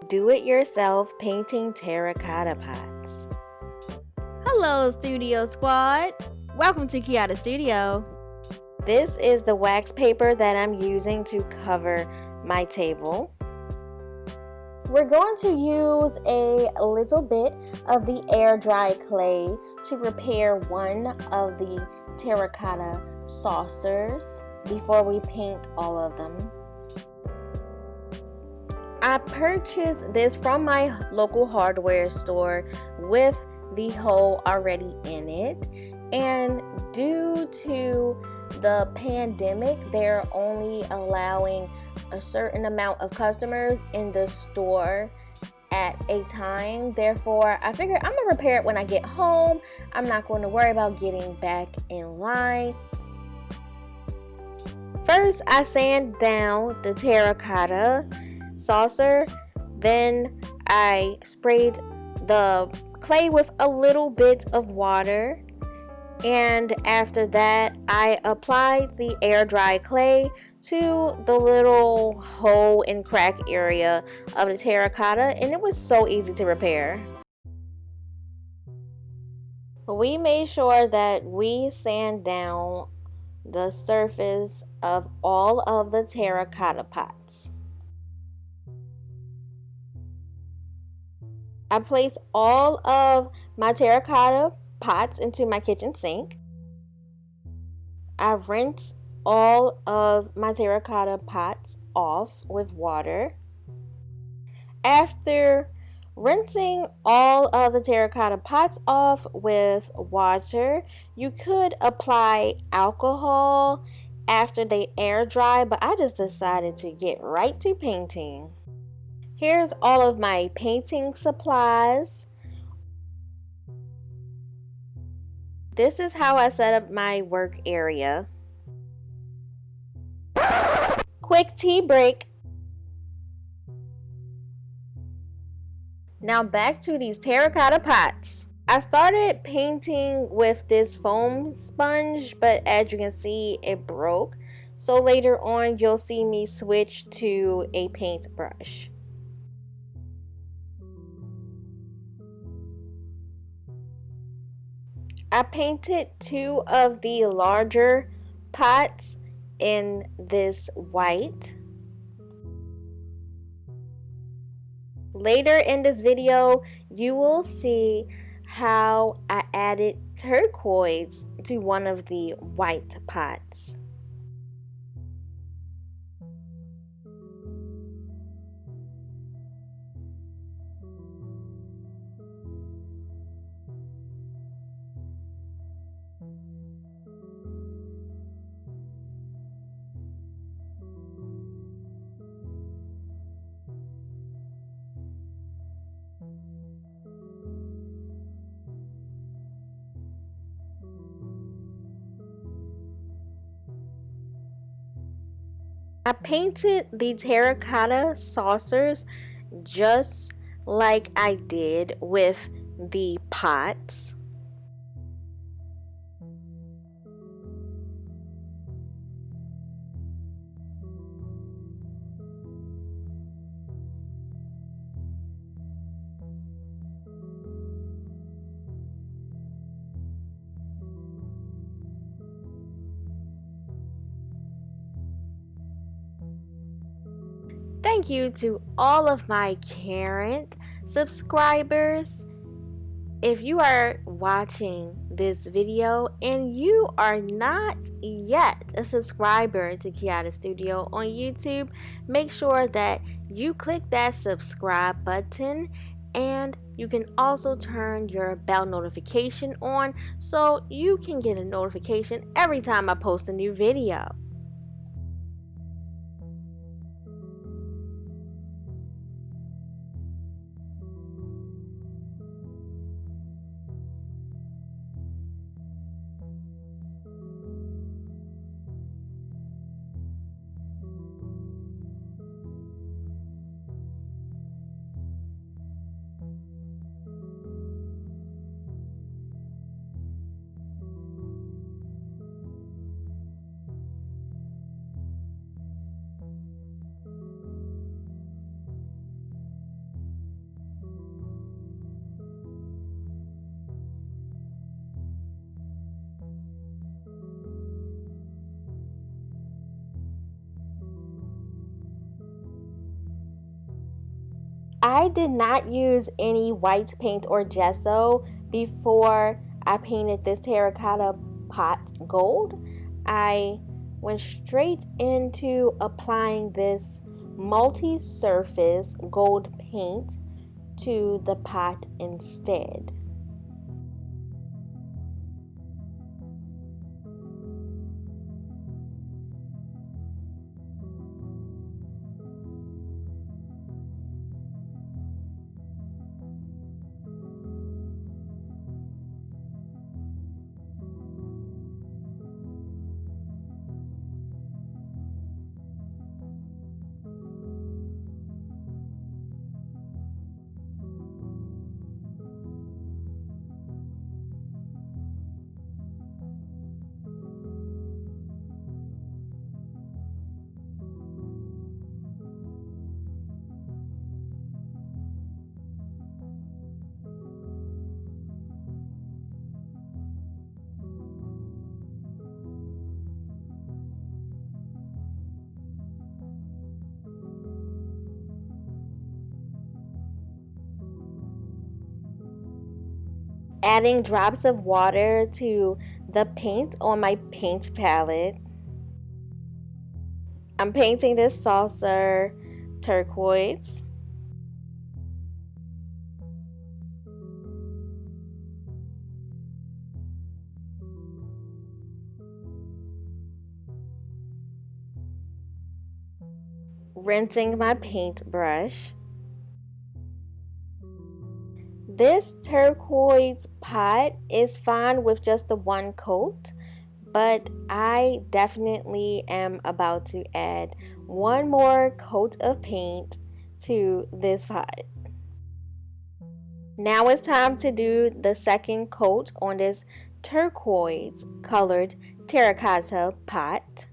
Do-it-yourself painting terracotta pots. Hello, Studio Squad! Welcome to Keiota Studio. This is the wax paper that I'm using to cover my table. We're going to use a little bit of the air dry clay to prepare one of the terracotta saucers before we paint all of them. I purchased this from my local hardware store with the hole already in it, and due to the pandemic, they're only allowing a certain amount of customers in the store at a time. Therefore, I figured I'm gonna repair it when I get home. I'm not going to worry about getting back in line. First, I sand down the terracotta saucer, then I sprayed the clay with a little bit of water, and after that I applied the air dry clay to the little hole and crack area of the terracotta, and it was so easy to repair. We made sure that we sand down the surface of all of the terracotta pots. I placed all of my terracotta pots into my kitchen sink. I rinsed all of my terracotta pots off with water. After rinsing all of the terracotta pots off with water, you could apply alcohol after they air dry, but I just decided to get right to painting. Here's all of my painting supplies. This is how I set up my work area. Quick tea break. Now back to these terracotta pots. I started painting with this foam sponge, but as you can see, it broke. So later on, you'll see me switch to a paintbrush. I painted two of the larger pots in this white. Later in this video, you will see how I added turquoise to one of the white pots. I painted the terracotta saucers just like I did with the pots. Thank you to all of my current subscribers. If you are watching this video and you are not yet a subscriber to Keiota Studio on YouTube, make sure that you click that subscribe button, and you can also turn your bell notification on so you can get a notification every time I post a new video. I did not use any white paint or gesso before I painted this terracotta pot gold. I went straight into applying this multi-surface gold paint to the pot instead. Adding drops of water to the paint on my paint palette. I'm painting this saucer turquoise. Rinsing my paintbrush. This turquoise pot is fine with just the one coat, but I definitely am about to add one more coat of paint to this pot. Now it's time to do the second coat on this turquoise colored terracotta pot.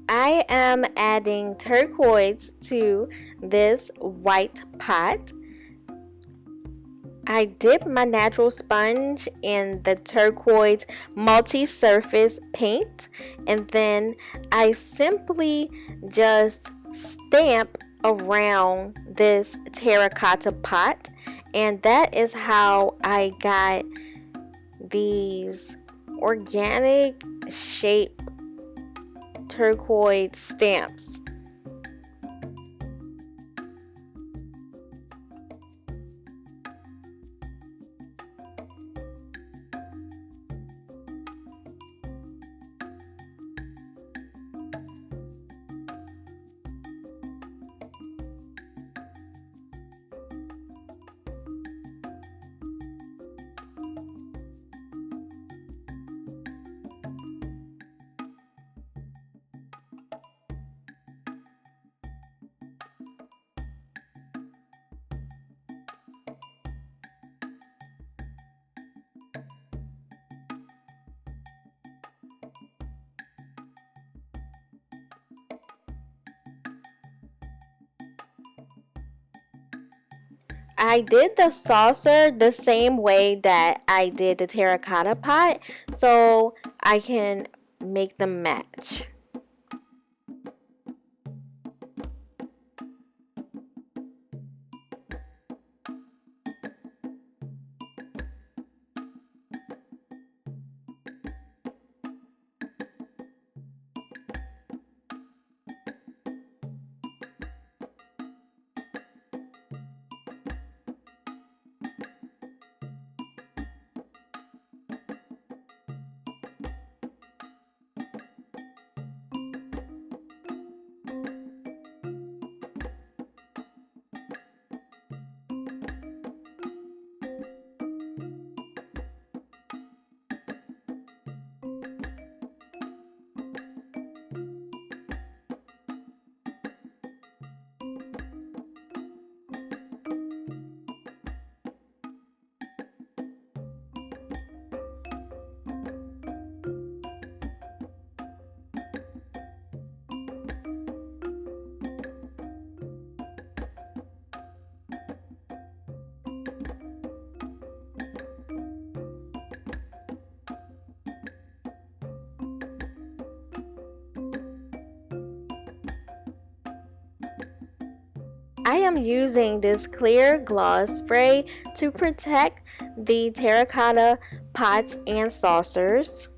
I am adding turquoise to this white pot. I dip my natural sponge in the turquoise multi-surface paint, and then I simply just stamp around this terracotta pot, and that is how I got these organic shape turquoise stamps. I did the saucer the same way that I did the terracotta pot, so I can make them match. I am using this clear gloss spray to protect the terracotta pots and saucers.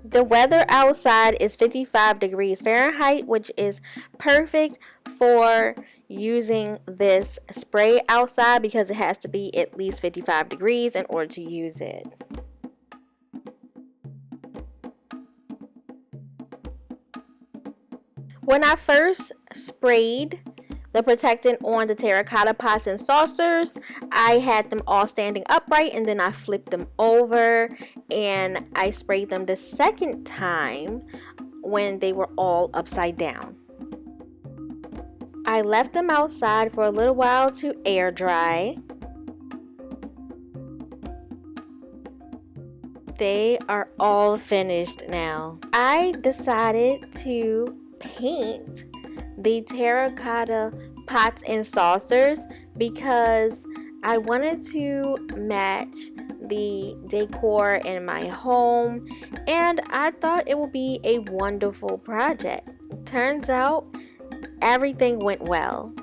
The weather outside is 55 degrees Fahrenheit, which is perfect for using this spray outside because it has to be at least 55 degrees in order to use it. When I first sprayed the protectant on the terracotta pots and saucers, I had them all standing upright, and then I flipped them over and I sprayed them the second time when they were all upside down. I left them outside for a little while to air dry. They are all finished now. I decided to paint the terracotta pots and saucers because I wanted to match the decor in my home, and I thought it would be a wonderful project. Turns out everything went well.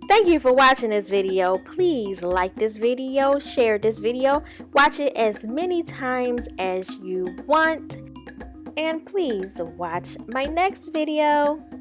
Thank you for watching this video. Please like this video, share this video, watch it as many times as you want, and please watch my next video.